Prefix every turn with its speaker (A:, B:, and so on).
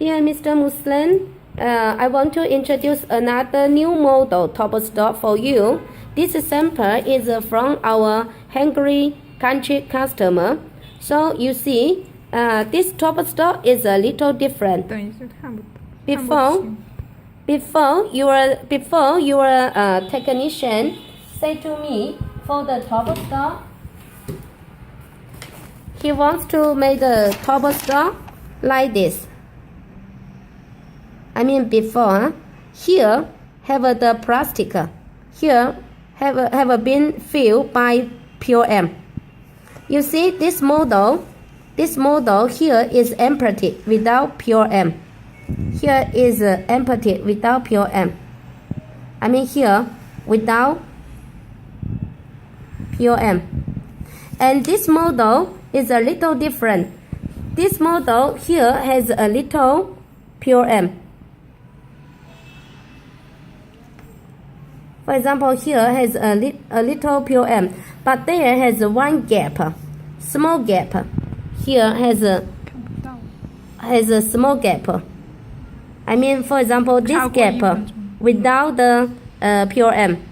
A: Dear Mr. Muslim, I want to introduce another new model top stock for you. This sample is from our Hungary country customer. So you see, this top stock is a little different. Before your technician say to me for the top stock, he wants to make the top stock like this. I mean before, here have the plastic. Here have been filled by pure M. You see this model here is empty without pure M. Here is empty without pure M. I mean here without pure M. And this model is a little different. This model here has a little pure M. For example, here has a little pure M, but there has one gap, small gap. Here has a small gap. I mean, for example, this gap without the pure M.